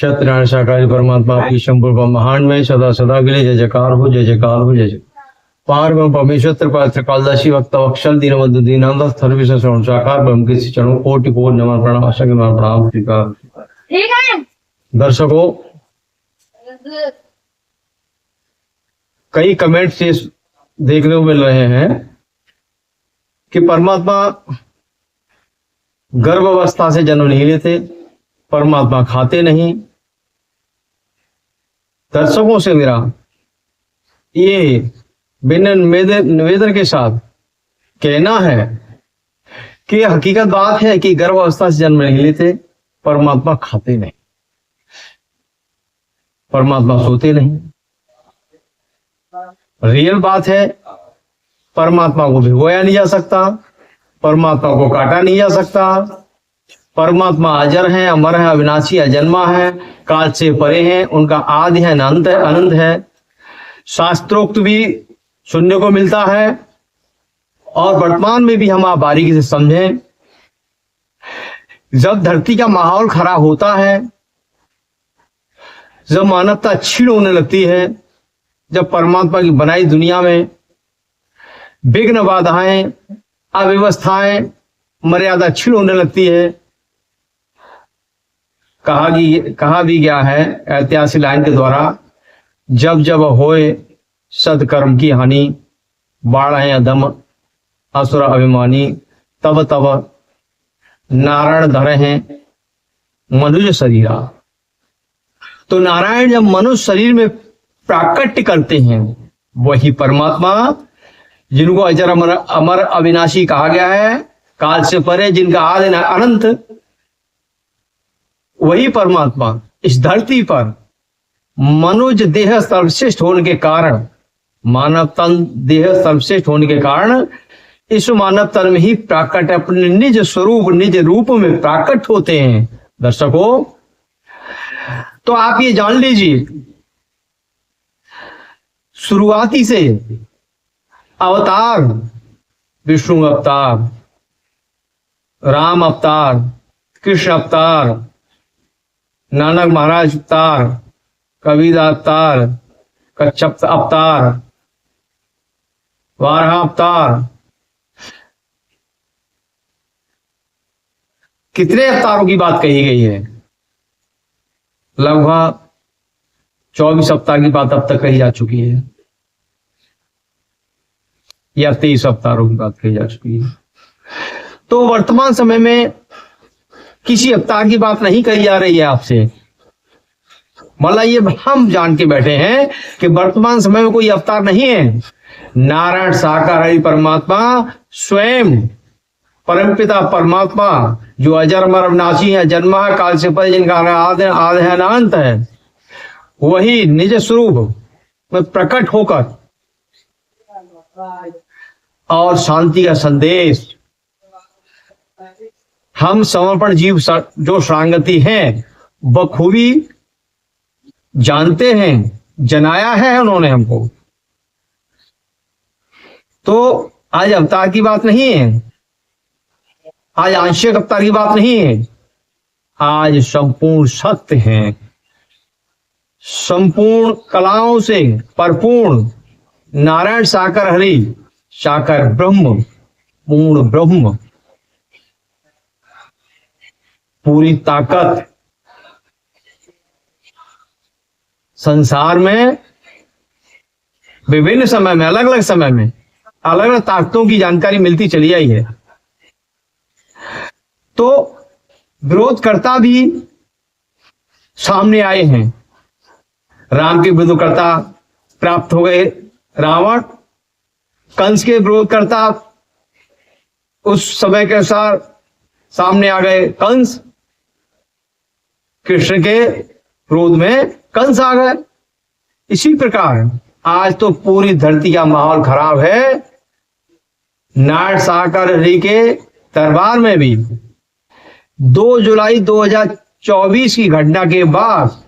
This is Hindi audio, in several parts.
सत्यनारायण साकार परमात्मा की संपूर्ण ब्रह्मांड में सदा सदा के लिए जय जयकार हो, जय जयकार हो, जय जय। पार ब्रह्म परमेश्वर त्रिकालदर्शी वक्ता अक्षर दीन बंधु दीनानंद सर्वेश्वर श्रवण साकार ब्रह्म के चरणों कोटि कोटि नमन प्रणाम आशा के नमन प्रणाम स्वीकार। दर्शकों, कई कमेंट से देखने को मिल रहे हैं कि परमात्मा गर्भ अवस्था से जन्म नहीं लेते, परमात्मा खाते नहीं। दर्शकों से मेरा ये निवेदन के साथ कहना है कि हकीकत बात है कि गर्भ अवस्था से जन्म नहीं लेते, परमात्मा खाते नहीं, परमात्मा सोते नहीं। रियल बात है, परमात्मा को भिगोया नहीं जा सकता, परमात्मा को काटा नहीं जा सकता। परमात्मा अजर है, अमर है, अविनाशी, अजन्मा है, काल से परे हैं, उनका आदि है, अनंत है, अनंत है। शास्त्रोक्त भी सुनने को मिलता है और वर्तमान में भी हम आप बारीकी से समझें। जब धरती का माहौल खराब होता है, जब मानवता क्षीण होने लगती है, जब परमात्मा की बनाई दुनिया में विघ्न बाधाएं, अव्यवस्थाएं, मर्यादा क्षीण होने लगती है, कहा भी गया है ऐतिहासिक लाइन के द्वारा, जब जब होए सदकर्म की हानि, बाढ़ अधम असुर अभिमानी, तब तब नारायण धरे हैं मनुष्य शरीरा। तो नारायण जब मनुष्य शरीर में प्राकट्य करते हैं, वही परमात्मा जिनको अजर अमर अविनाशी कहा गया है, काल से परे, जिनका आदि अनंत, वही परमात्मा इस धरती पर मनुष्य देह सर्वश्रेष्ठ होने के कारण, मानव तन देह सर्वश्रेष्ठ होने के कारण, इस मानव तन में ही प्राकट अपने निज स्वरूप, निज रूप में प्राकट होते हैं। दर्शकों, तो आप ये जान लीजिए, शुरुआती से अवतार, विष्णु अवतार, राम अवतार, कृष्ण अवतार, नानक महाराज अवतार, कबीरदास अवतार, कच्छप अवतार, वाराह अवतार, कितने अवतारों की बात कही गई है? लगभग 24 अवतार की बात अब तक कही जा चुकी है, या 23 अवतारों की बात कही जा चुकी है। तो वर्तमान समय में किसी अवतार की बात नहीं कही जा रही है आपसे। मतलब ये हम जान के बैठे हैं कि वर्तमान समय में कोई अवतार नहीं है। नारायण साकार हरि परमात्मा स्वयं परमपिता परमात्मा, जो अजर अमर अविनाशी है, जन्मा है, काल से परे, जिनका आदि है, अनंत है, वही निज स्वरूप में प्रकट होकर और शांति का संदेश हम समर्पण जीव जो शरणागति हैं बखूबी जानते हैं, जनाया है उन्होंने हमको। तो आज अवतार की बात नहीं है, आज आंशिक अवतार की बात नहीं है, आज संपूर्ण सत्य है, संपूर्ण कलाओं से परिपूर्ण नारायण साकार हरि, साकार ब्रह्म, पूर्ण ब्रह्म, पूरी ताकत संसार में विभिन्न समय में, अलग अलग समय में अलग अलग ताकतों की जानकारी मिलती चली आई है। तो विरोधकर्ता भी सामने आए हैं। राम के विरोधकर्ता प्राप्त हो गए रावण, कंस के विरोधकर्ता उस समय के अनुसार सामने आ गए कंस, कृष्ण के विरोध में कंस आ गए। इसी प्रकार आज तो पूरी धरती का माहौल खराब है। नारायण साकार हरि के दरबार में भी 2 जुलाई 2024 की घटना के बाद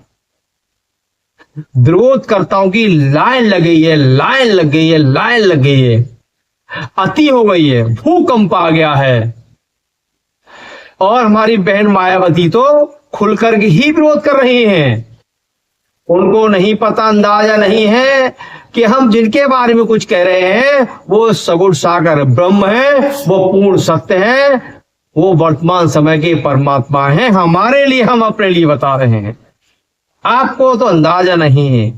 विरोधकर्ताओं की लाइन लग गई है, लाइन लग गई है, लाइन लग गई है, अति हो गई है, भूकंप आ गया है। और हमारी बहन मायावती तो खुलकर के ही विरोध कर रही हैं। उनको नहीं पता, अंदाजा नहीं है कि हम जिनके बारे में कुछ कह रहे हैं वो सगुण सागर ब्रह्म है, वो पूर्ण सत्य है, वो वर्तमान समय के परमात्मा हैं। हमारे लिए, हम अपने लिए बता रहे हैं। आपको तो अंदाजा नहीं है।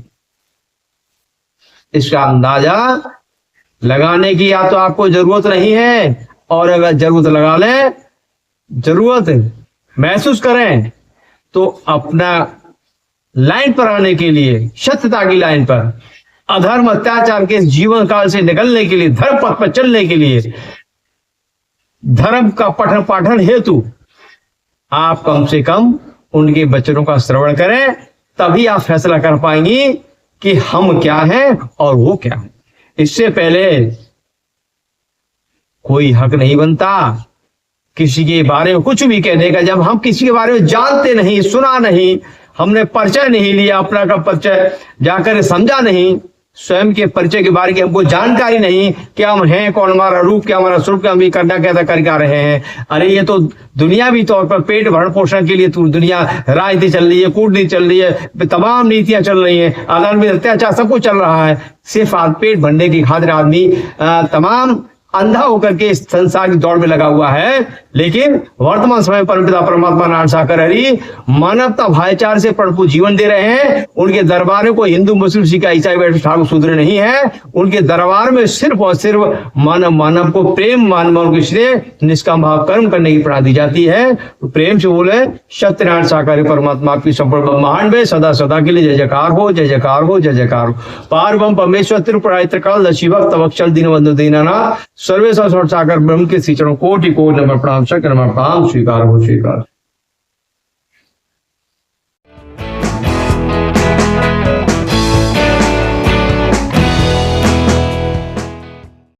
इसका अंदाजा लगाने की या तो आपको जरूरत नहीं है, और अगर जरूरत लगा लें, जरूरत महसूस करें, तो अपना लाइन पर आने के लिए, सत्यता की लाइन पर, अधर्म अत्याचार के जीवन काल से निकलने के लिए, धर्म पथ पर चलने के लिए, धर्म का पठन पाठन हेतु आप कम से कम उनके वचनों का श्रवण करें। तभी आप फैसला कर पाएंगी कि हम क्या हैं और वो क्या है। इससे पहले कोई हक नहीं बनता किसी के बारे में कुछ भी कहने का। जब हम किसी के बारे में जानते नहीं, सुना नहीं, हमने परिचय नहीं लिया, अपना का परिचय जाकर समझा नहीं, स्वयं के परिचय के बारे में हमको जानकारी नहीं, क्या हम हैं, कौन हमारा रूप, क्या हमारा स्वरूप, क्या हम ये करना कैसा करके आ रहे हैं। अरे ये तो दुनियावी तौर पर पेट भरण पोषण के लिए दुनिया राजनीति चल रही है, कूटनीति चल रही है, तमाम नीतियां चल रही हैं, अधर्म अत्याचार सब कुछ चल रहा है। सिर्फ पेट भरने की खातिर आदमी तमाम अंधा होकर के इस संसार की दौड़ में लगा हुआ है। लेकिन वर्तमान समय परमपिता परमात्मा नारायण सागर हरि मानवता भाईचारे से प्रभु जीवन दे रहे हैं। उनके दरबार को हिंदू, मुस्लिम, सिख, ईसाई, वैष्णव, ठाकुर, शूद्र नहीं है। उनके दरबार में सिर्फ और सिर्फ मानव को प्रेम, मानव के श्रेय, निष्काम भाव कर्म करने की प्रेरणा दी जाती है। तो प्रेम से बोले सत्यनारायण सागर परमात्मा आपकी संपूर्ण ब्रह्मांड में सदा सदा के लिए जय जयकार हो, जय जयकार हो, जय जयकार हो। पारब्रह्म परमेश्वर त्रिपुरारित्र काल शिवक तवक्षल दीनबंधु दीनानाथ सर्वेश्वर सागर ब्रह्म के श्री चरणों कोटि कोटि नमः प्रणाम, शक्र नमः प्रणाम, स्वीकार हो, स्वीकार।